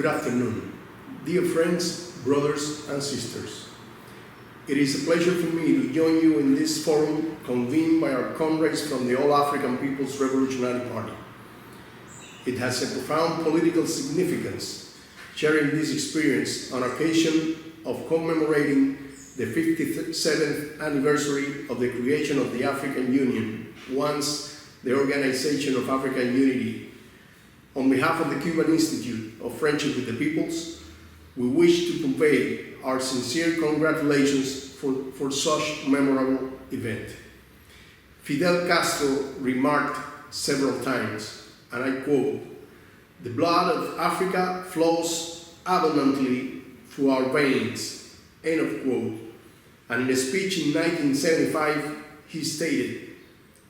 Good afternoon, dear friends, brothers and sisters. It is a pleasure for me to join you in this forum convened by our comrades from the All African People's Revolutionary Party. It has a profound political significance, sharing this experience on occasion of commemorating the 57th anniversary of the creation of the African Union, once the Organization of African Unity. On behalf of the Cuban Institute of Friendship with the Peoples, we wish to convey our sincere congratulations for such memorable event. Fidel Castro remarked several times, and I quote, "The blood of Africa flows abundantly through our veins," end of quote. And in a speech in 1975, he stated,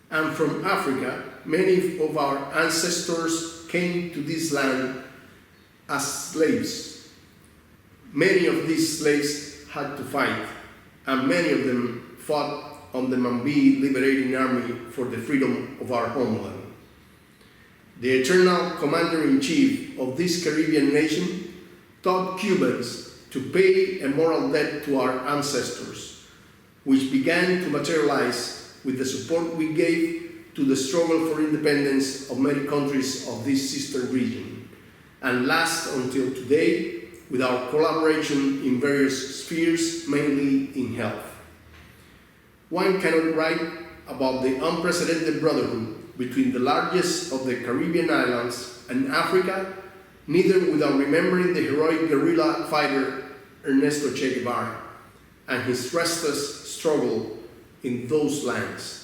"And from Africa, many of our ancestors came to this land as slaves. Many of these slaves had to fight, and many of them fought on the Mambi Liberating Army for the freedom of our homeland." The eternal commander-in-chief of this Caribbean nation taught Cubans to pay a moral debt to our ancestors, which began to materialize with the support we gave to the struggle for independence of many countries of this sister region, and lasts until today with our collaboration in various spheres, mainly in health. One cannot write about the unprecedented brotherhood between the largest of the Caribbean islands and Africa, neither without remembering the heroic guerrilla fighter Ernesto Che Guevara and his restless struggle in those lands,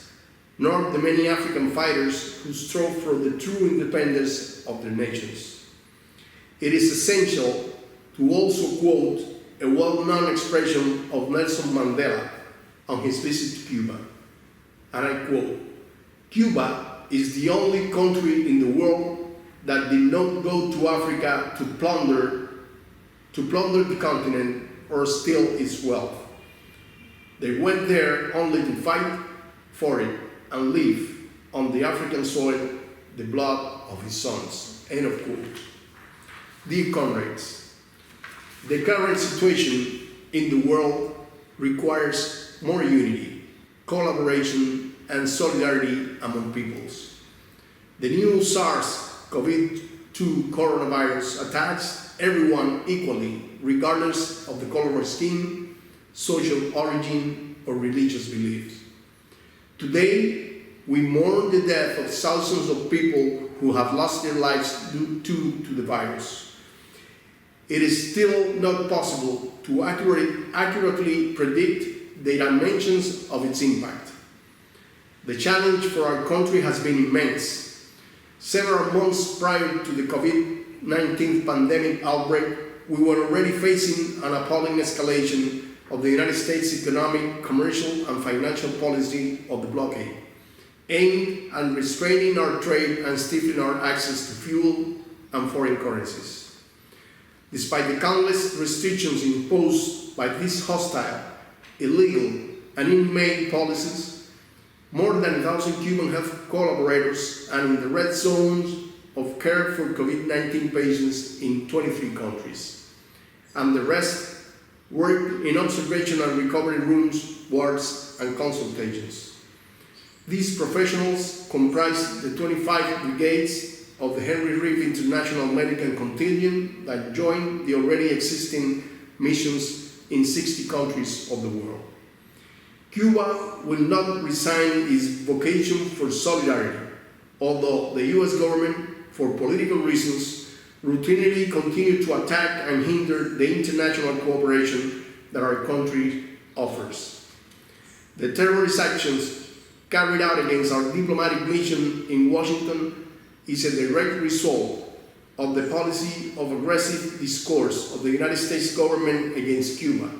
nor the many African fighters who strove for the true independence of their nations. It is essential to also quote a well-known expression of Nelson Mandela on his visit to Cuba, and I quote, "Cuba is the only country in the world that did not go to Africa to plunder the continent or steal its wealth. They went there only to fight for it and live on the African soil the blood of his sons," end of quote. Dear comrades, the current situation in the world requires more unity, collaboration, and solidarity among peoples. The new SARS-CoV-2 coronavirus attacks everyone equally, regardless of the color of skin, social origin, or religious beliefs. Today, we mourn the death of thousands of people who have lost their lives due to the virus. It is still not possible to accurately predict the dimensions of its impact. The challenge for our country has been immense. Several months prior to the COVID-19 pandemic outbreak, we were already facing an appalling escalation of the United States economic, commercial, and financial policy of the blockade, aimed at restraining our trade and stifling our access to fuel and foreign currencies. Despite the countless restrictions imposed by these hostile, illegal, and inhumane policies, more than 1,000 Cuban health collaborators are in the red zones of care for COVID-19 patients in 23 countries, and the rest work in observation and recovery rooms, wards, and consultations. These professionals comprise the 25 brigades of the Henry Reeve International Medical Contingent that join the already existing missions in 60 countries of the world. Cuba will not resign its vocation for solidarity, although the US government, for political reasons, routinely continue to attack and hinder the international cooperation that our country offers. The terrorist actions carried out against our diplomatic mission in Washington is a direct result of the policy of aggressive discourse of the United States government against Cuba,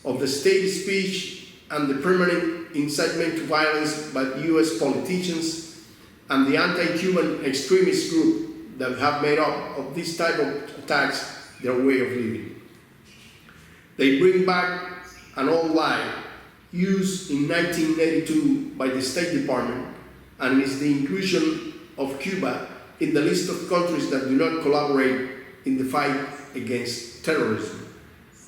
of the state speech and the permanent incitement to violence by US politicians and the anti-Cuban extremist group that have made up of this type of attacks their way of living. They bring back an old lie used in 1982 by the State Department, and is the inclusion of Cuba in the list of countries that do not collaborate in the fight against terrorism,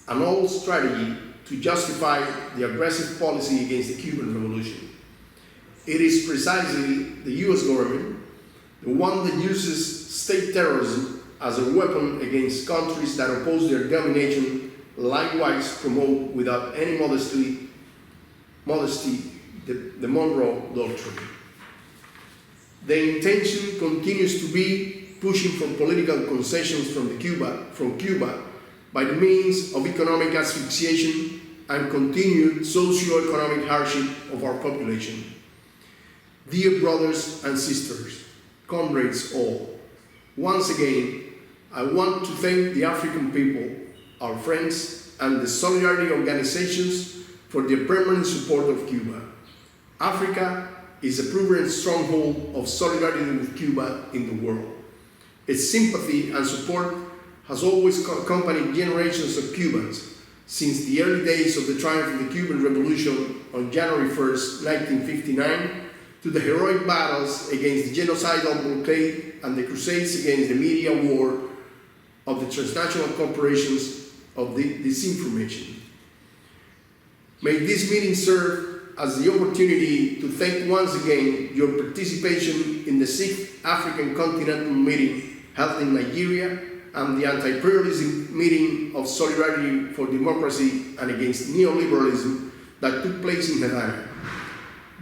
an old strategy to justify the aggressive policy against the Cuban Revolution. It is precisely the US government, the one that uses state terrorism as a weapon against countries that oppose their domination, likewise promote without any modesty the Monroe Doctrine. The intention continues to be pushing for political concessions from Cuba by the means of economic asphyxiation and continued socio-economic hardship of our population. Dear brothers and sisters, comrades all, once again, I want to thank the African people, our friends, and the solidarity organizations for their permanent support of Cuba. Africa is a proven stronghold of solidarity with Cuba in the world. Its sympathy and support has always accompanied generations of Cubans since the early days of the triumph of the Cuban Revolution on January 1st, 1959, to the heroic battles against the genocidal blockade and the crusades against the media war of the transnational corporations of disinformation. May this meeting serve as the opportunity to thank once again your participation in the 6th African Continental Meeting held in Nigeria and the anti-imperialism meeting of Solidarity for Democracy and Against Neoliberalism that took place in Havana.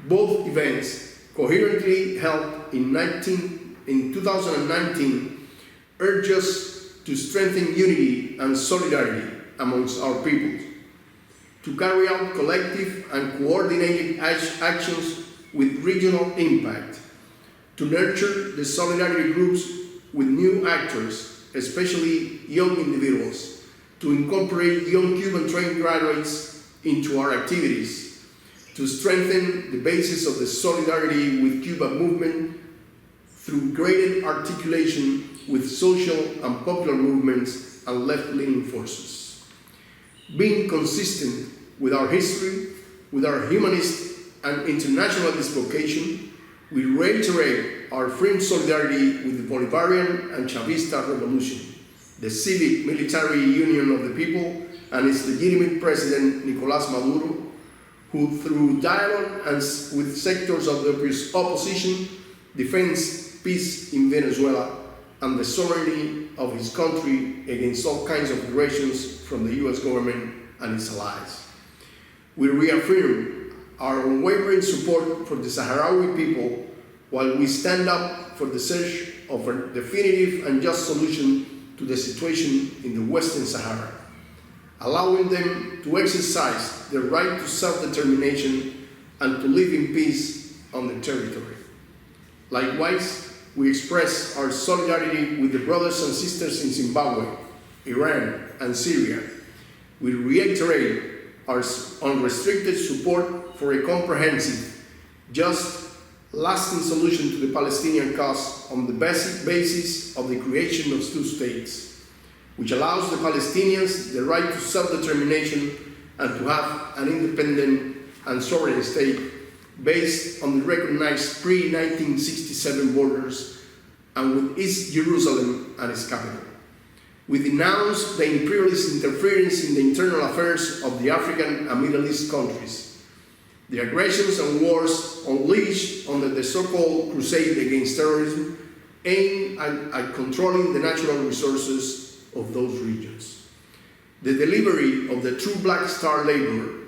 Both events, coherently held in 2019, urge us to strengthen unity and solidarity amongst our peoples, to carry out collective and coordinated actions with regional impact, to nurture the solidarity groups with new actors, especially young individuals, to incorporate young Cuban trained graduates into our activities, to strengthen the basis of the Solidarity with Cuba movement through greater articulation with social and popular movements and left-leaning forces. Being consistent with our history, with our humanist and internationalist vocation, we reiterate our firm solidarity with the Bolivarian and Chavista revolution, the civic military union of the people, and its legitimate president, Nicolás Maduro, who through dialogue and with sectors of the opposition defends peace in Venezuela and the sovereignty of his country against all kinds of aggressions from the US government and its allies. We reaffirm our unwavering support for the Sahrawi people while we stand up for the search of a definitive and just solution to the situation in the Western Sahara, allowing them to exercise their right to self-determination and to live in peace on their territory. Likewise, we express our solidarity with the brothers and sisters in Zimbabwe, Iran, and Syria. We reiterate our unrestricted support for a comprehensive, just, lasting solution to the Palestinian cause on the basic basis of the creation of two states, which allows the Palestinians the right to self-determination and to have an independent and sovereign state based on the recognized pre-1967 borders and with East Jerusalem and its capital. We denounce the imperialist interference in the internal affairs of the African and Middle East countries, the aggressions and wars unleashed under the so-called crusade against terrorism aimed at controlling the natural resources of those regions. The delivery of the True Black Star Labor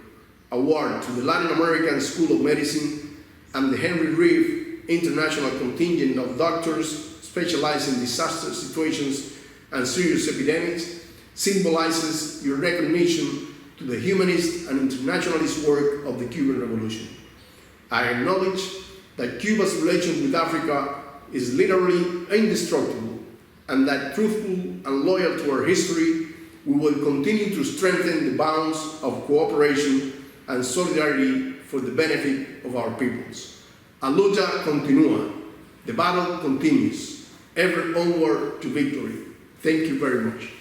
Award to the Latin American School of Medicine and the Henry Reeve International Contingent of Doctors specialized in disaster situations and serious epidemics symbolizes your recognition to the humanist and internationalist work of the Cuban Revolution. I acknowledge that Cuba's relation with Africa is literally indestructible and that truthful and loyal to our history, we will continue to strengthen the bonds of cooperation and solidarity for the benefit of our peoples. La lucha continúa. The battle continues, ever onward to victory. Thank you very much.